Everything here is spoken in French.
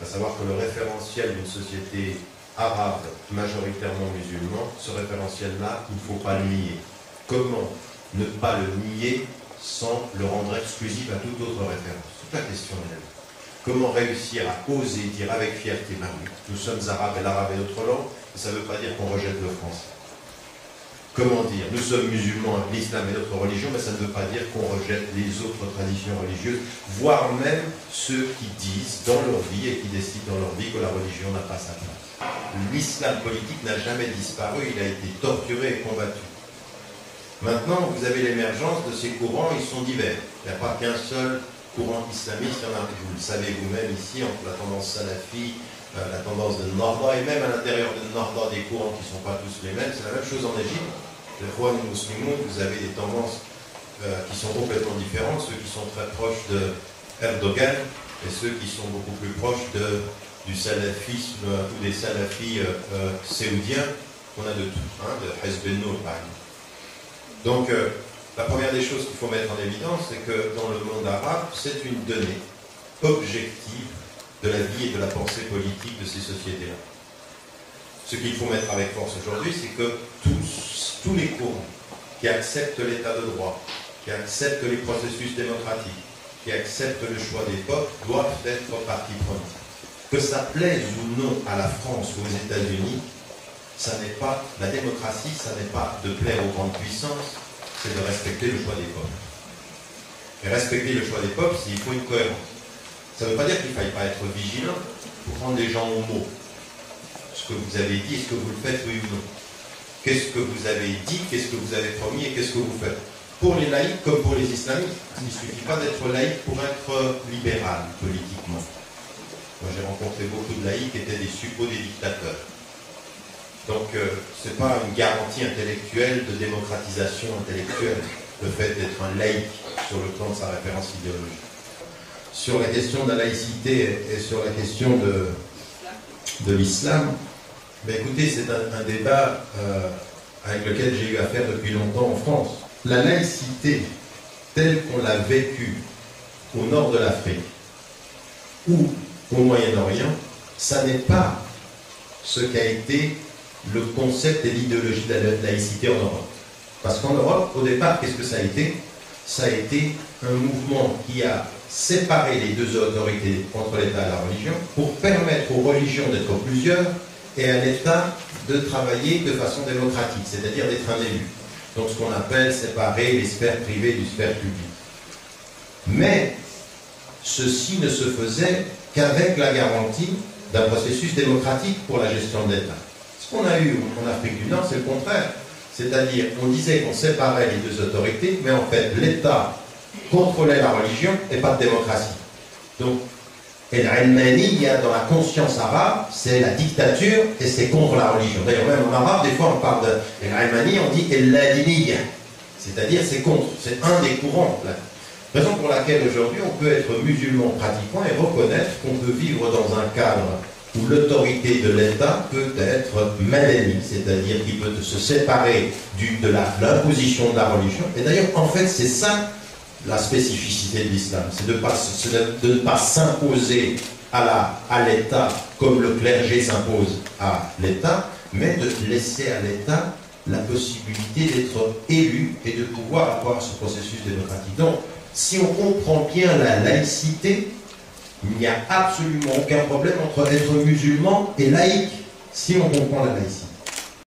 À savoir que le référentiel d'une société arabe majoritairement musulman, ce référentiel-là, il ne faut pas le nier. Comment ne pas le nier sans le rendre exclusif à toute autre référence? Toute la question est là. Comment réussir à oser dire avec fierté, ben oui, nous sommes arabes et l'arabe est notre langue, et ça ne veut pas dire qu'on rejette le français. Comment dire, nous sommes musulmans, l'islam est notre religion, mais ça ne veut pas dire qu'on rejette les autres traditions religieuses, voire même ceux qui disent dans leur vie et qui décident dans leur vie que la religion n'a pas sa place. L'islam politique n'a jamais disparu, il a été torturé et combattu. Maintenant, vous avez l'émergence de ces courants, ils sont divers. Il n'y a pas qu'un seul courant islamiste, il y en a, vous le savez vous-même ici, entre la tendance salafi, la tendance de Norda, et même à l'intérieur de Norda, des courants qui ne sont pas tous les mêmes. C'est la même chose en Égypte. Les Ikhwan musulmans, vous avez des tendances qui sont complètement différentes, ceux qui sont très proches de Erdogan et ceux qui sont beaucoup plus proches du salafisme ou des salafis saoudiens. On a de tout, hein, de Hezb el-Nour par exemple. Donc, la première des choses qu'il faut mettre en évidence, c'est que dans le monde arabe, c'est une donnée objective de la vie et de la pensée politique de ces sociétés-là. Ce qu'il faut mettre avec force aujourd'hui, c'est que tous les courants qui acceptent l'état de droit, qui acceptent les processus démocratiques, qui acceptent le choix des peuples, doivent être partie prenante. Que ça plaise ou non à la France ou aux États-Unis, ça n'est pas la démocratie, ça n'est pas de plaire aux grandes puissances, c'est de respecter le choix des peuples. Et respecter le choix des peuples, il faut une cohérence. Ça ne veut pas dire qu'il ne faille pas être vigilant pour prendre les gens au mot. Ce que vous avez dit, est-ce que vous le faites, oui ou non? Qu'est-ce que vous avez dit, qu'est-ce que vous avez promis et qu'est-ce que vous faites? Pour les laïcs comme pour les islamistes, il ne suffit pas d'être laïc pour être libéral politiquement. Moi j'ai rencontré beaucoup de laïcs qui étaient des suppôts des dictateurs. Donc ce n'est pas une garantie intellectuelle de démocratisation intellectuelle, le fait d'être un laïc sur le plan de sa référence idéologique. Sur la question de la laïcité et sur la question de l'islam, ben écoutez, c'est un débat avec lequel j'ai eu affaire depuis longtemps en France. La laïcité, telle qu'on l'a vécue au nord de l'Afrique ou au Moyen-Orient, ça n'est pas ce qu'a été le concept et l'idéologie de la laïcité en Europe. Parce qu'en Europe, au départ, qu'est-ce que ça a été? Ça a été un mouvement qui a séparé les deux autorités entre l'État et la religion pour permettre aux religions d'être plusieurs et à l'État de travailler de façon démocratique, c'est-à-dire d'être un élu. Donc ce qu'on appelle séparer les sphères privées du sphère public. Mais ceci ne se faisait qu'avec la garantie d'un processus démocratique pour la gestion de l'État. Ce qu'on a eu en Afrique du Nord, c'est le contraire. C'est-à-dire qu'on disait qu'on séparait les deux autorités, mais en fait l'État contrôlait la religion et pas de démocratie. Donc, el-Ilmaniya dans la conscience arabe, c'est la dictature et c'est contre la religion. D'ailleurs, même en arabe, des fois on parle de el-Ilmaniya, on dit el-Ladiniya, c'est-à-dire c'est contre, c'est un des courants. La raison pour laquelle aujourd'hui on peut être musulman pratiquant et reconnaître qu'on peut vivre dans un cadre où l'autorité de l'État peut être madani, c'est-à-dire qu'il peut se séparer de l'imposition de la religion. Et d'ailleurs, en fait, c'est ça la spécificité de l'islam, c'est de ne pas s'imposer à l'État comme le clergé s'impose à l'État, mais de laisser à l'État la possibilité d'être élu et de pouvoir avoir ce processus démocratique. Donc, si on comprend bien la laïcité, il n'y a absolument aucun problème entre être musulman et laïque, si on comprend la laïcité.